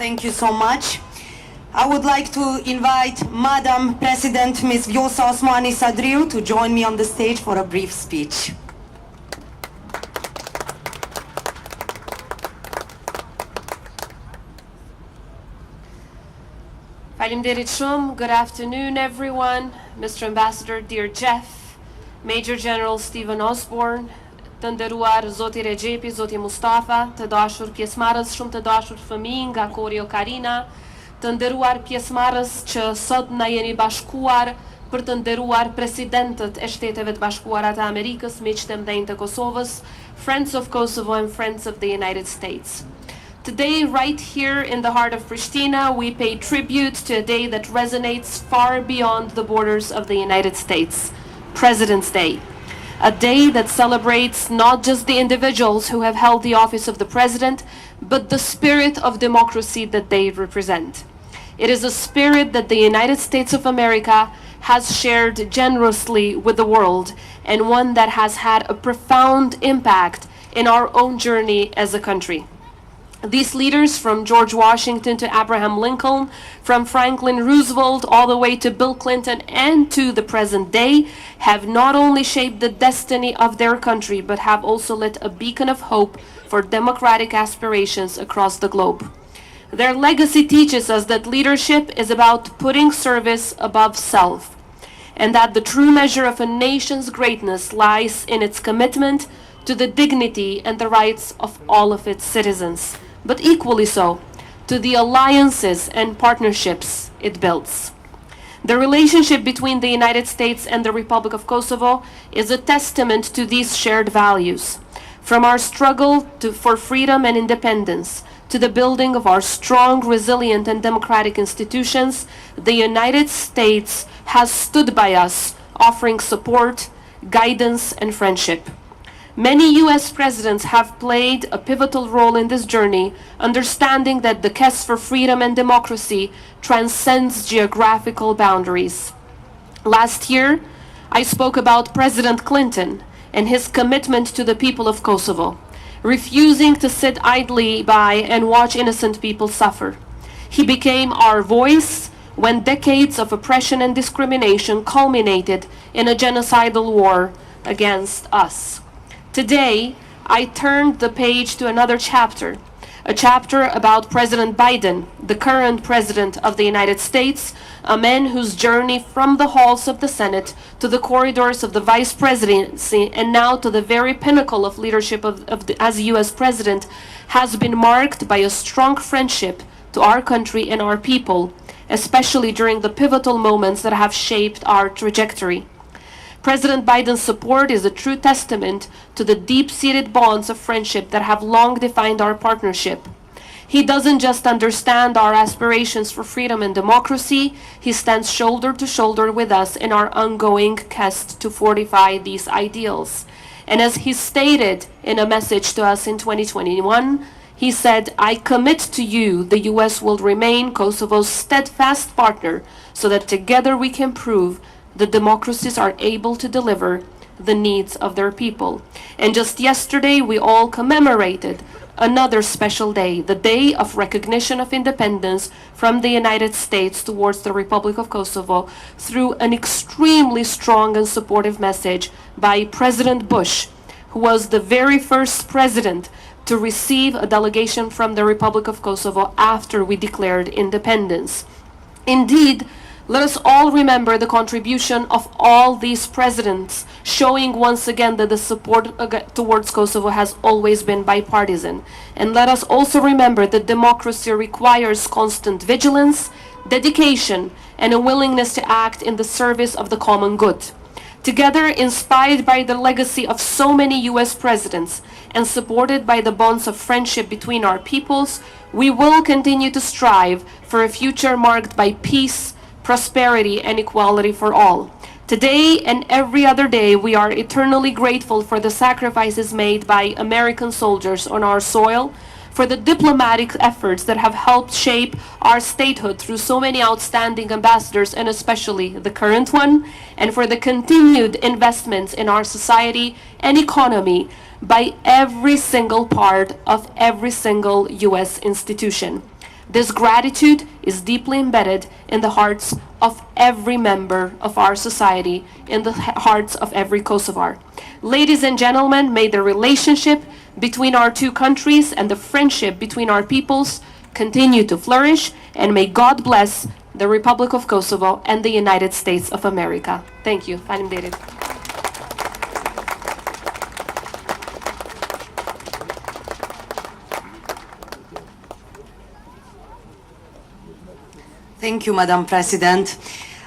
Thank you so much. I would like to invite Madam President Ms. Vjosa Osmani Sadriu to join me on the stage for a brief speech. Faleminderit shumë. Good afternoon, everyone. Mr. Ambassador, dear Jeff, Major General Stephen Osborne, të nderuar Zoti Regjepi, Zoti Mustafa, të dashur pjesëmarrës, shumë të dashur fëmijë nga Korio Karina, të nderuar pjesëmarrës që sot na jeni bashkuar për të nderuar presidentët e Shteteve të Bashkuara të Amerikës, miqtë e mëdhenj të Kosovës, friends of Kosovo and friends of the United States. Today, right here in the heart of Pristina, we pay tribute to a day that resonates far beyond the borders of the United States, President's Day. A day that celebrates not just the individuals who have held the office of the president, but the spirit of democracy that they represent. It is a spirit that the United States of America has shared generously with the world, and one that has had a profound impact in our own journey as a country. These leaders, from George Washington to Abraham Lincoln, from Franklin Roosevelt all the way to Bill Clinton and to the present day, have not only shaped the destiny of their country, but have also lit a beacon of hope for democratic aspirations across the globe. Their legacy teaches us that leadership is about putting service above self, and that the true measure of a nation's greatness lies in its commitment to the dignity and the rights of all of its citizens, but equally so, to the alliances and partnerships it builds. The relationship between the United States and the Republic of Kosovo is a testament to these shared values. From our struggle for freedom and independence, to the building of our strong, resilient, and democratic institutions, the United States has stood by us, offering support, guidance, and friendship. Many U.S. presidents have played a pivotal role in this journey, understanding that the quest for freedom and democracy transcends geographical boundaries. Last year, I spoke about President Clinton and his commitment to the people of Kosovo, refusing to sit idly by and watch innocent people suffer. He became our voice when decades of oppression and discrimination culminated in a genocidal war against us. Today, I turned the page to another chapter, a chapter about President Biden, the current President of the United States, a man whose journey from the halls of the Senate to the corridors of the Vice Presidency and now to the very pinnacle of leadership as U.S. President has been marked by a strong friendship to our country and our people, especially during the pivotal moments that have shaped our trajectory. President Biden's support is a true testament to the deep-seated bonds of friendship that have long defined our partnership. He doesn't just understand our aspirations for freedom and democracy, he stands shoulder to shoulder with us in our ongoing quest to fortify these ideals. And as he stated in a message to us in 2021, he said, "I commit to you the U.S. will remain Kosovo's steadfast partner so that together we can prove the democracies are able to deliver the needs of their people." And just yesterday, we all commemorated another special day, the day of recognition of independence from the United States towards the Republic of Kosovo through an extremely strong and supportive message by President Bush, who was the very first president to receive a delegation from the Republic of Kosovo after we declared independence. Indeed, let us all remember the contribution of all these presidents, showing once again that the support towards Kosovo has always been bipartisan. And let us also remember that democracy requires constant vigilance, dedication, and a willingness to act in the service of the common good. Together, inspired by the legacy of so many U.S. presidents and supported by the bonds of friendship between our peoples, we will continue to strive for a future marked by peace, prosperity, and equality for all. Today and every other day, we are eternally grateful for the sacrifices made by American soldiers on our soil, for the diplomatic efforts that have helped shape our statehood through so many outstanding ambassadors, and especially the current one, and for the continued investments in our society and economy by every single part of every single U.S. institution. This gratitude is deeply embedded in the hearts of every member of our society, in the hearts of every Kosovar. Ladies and gentlemen, may the relationship between our two countries and the friendship between our peoples continue to flourish, and may God bless the Republic of Kosovo and the United States of America. Thank you. Faleminderit. Thank you, Madam President.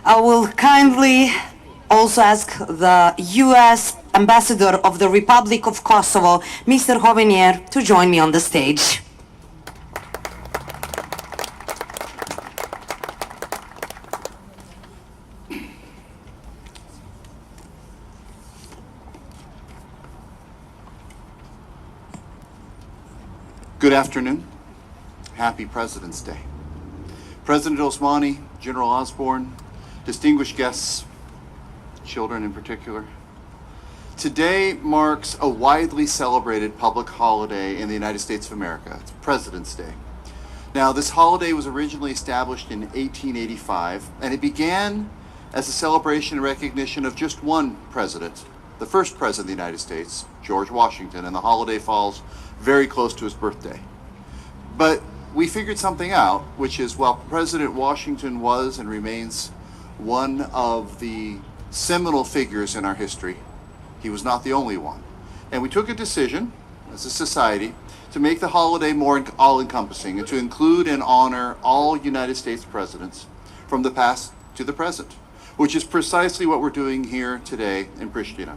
I will kindly also ask the U.S. Ambassador of the Republic of Kosovo, Mr. Hovenier, to join me on the stage. Good afternoon. Happy President's Day. President Osmani, General Osborne, distinguished guests, children in particular. Today marks a widely celebrated public holiday in the United States of America. It's President's Day. Now, this holiday was originally established in 1885, and it began as a celebration and recognition of just one president, the first president of the United States, George Washington, and the holiday falls very close to his birthday. But we figured something out, which is while President Washington was and remains one of the seminal figures in our history, he was not the only one. And we took a decision as a society to make the holiday more all-encompassing and to include and honor all United States presidents from the past to the present, which is precisely what we're doing here today in Pristina.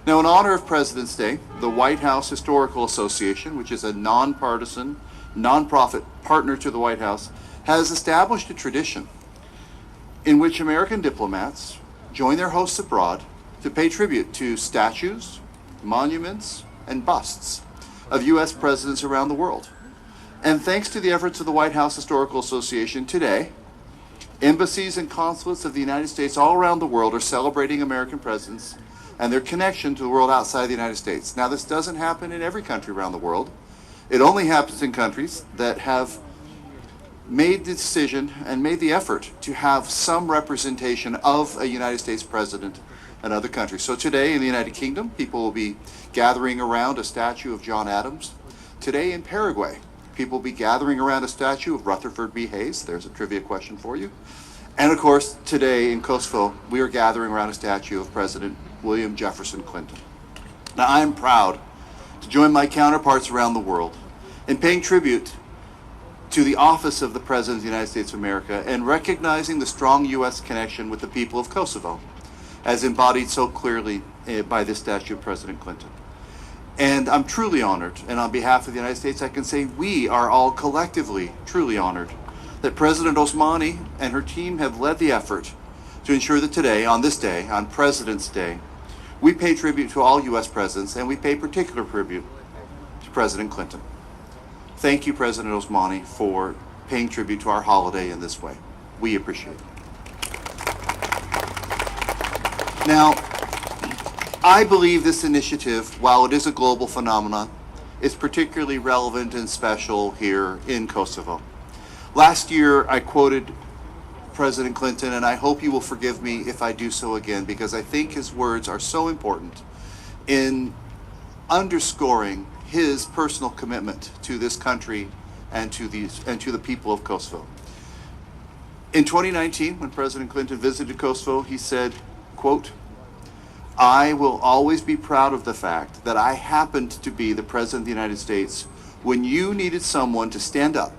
Now, in honor of President's Day, the White House Historical Association, which is a nonpartisan, nonprofit partner to the White House, has established a tradition in which American diplomats join their hosts abroad to pay tribute to statues, monuments, and busts of U.S. presidents around the world. And thanks to the efforts of the White House Historical Association, today, embassies and consulates of the United States all around the world are celebrating American presidents and their connection to the world outside the United States. Now, this doesn't happen in every country around the world. It only happens in countries that have made the decision and made the effort to have some representation of a United States president in other countries. So today in the United Kingdom, people will be gathering around a statue of John Adams. Today in Paraguay, people will be gathering around a statue of Rutherford B. Hayes. There's a trivia question for you. And of course, today in Kosovo, we are gathering around a statue of President William Jefferson Clinton. Now, I am proud to join my counterparts around the world in paying tribute to the office of the President of the United States of America and recognizing the strong U.S. connection with the people of Kosovo, as embodied so clearly by this statue of President Clinton. And I'm truly honored, and on behalf of the United States, I can say we are all collectively truly honored that President Osmani and her team have led the effort to ensure that today, on this day, on President's Day, we pay tribute to all U.S. presidents, and we pay particular tribute to President Clinton. Thank you, President Osmani, for paying tribute to our holiday in this way. We appreciate it. Now, I believe this initiative, while it is a global phenomenon, is particularly relevant and special here in Kosovo. Last year, I quoted President Clinton, and I hope you will forgive me if I do so again, because I think his words are so important in underscoring his personal commitment to this country and to the people of Kosovo. In 2019, when President Clinton visited Kosovo, he said, quote, "I will always be proud of the fact that I happened to be the President of the United States when you needed someone to stand up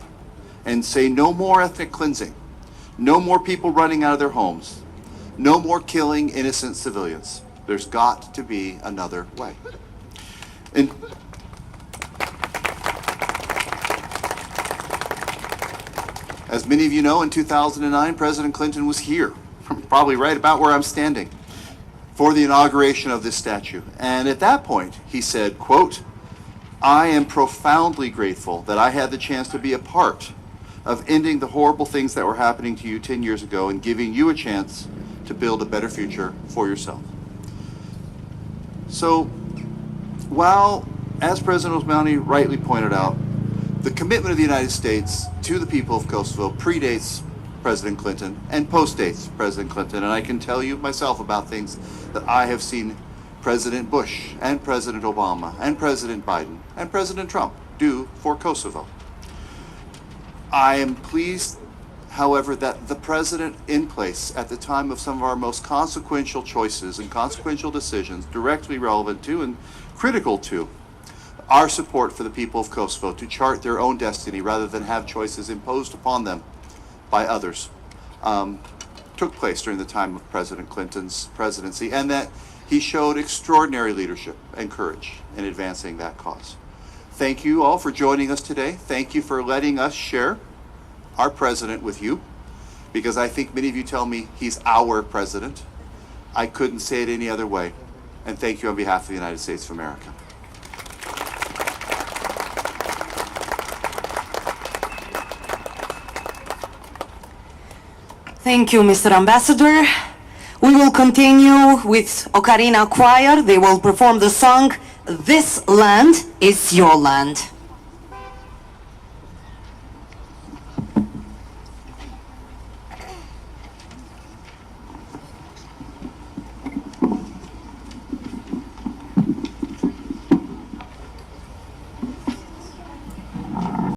and say no more ethnic cleansing, no more people running out of their homes, no more killing innocent civilians. There's got to be another way." And as many of you know, in 2009, President Clinton was here, probably right about where I'm standing, for the inauguration of this statue. And at that point, he said, quote, "I am profoundly grateful that I had the chance to be a part of ending the horrible things that were happening to you 10 years ago and giving you a chance to build a better future for yourself." So, while, as President Osmani rightly pointed out, The commitment of the United States to the people of Kosovo predates President Clinton and postdates President Clinton. And I can tell you myself about things that I have seen President Bush and President Obama and President Biden and President Trump do for Kosovo. I am pleased, however, that the president in place at the time of some of our most consequential choices and consequential decisions directly relevant to and critical to our support for the people of Kosovo to chart their own destiny rather than have choices imposed upon them by others, took place during the time of President Clinton's presidency, and that he showed extraordinary leadership and courage in advancing that cause. Thank you all for joining us today. Thank you for letting us share our president with you, because I think many of you tell me he's our president. I couldn't say it any other way. And thank you on behalf of the United States of America. Thank you, Mr. Ambassador. We will continue with Ocarina Choir. They will perform the song, "This Land is Your Land."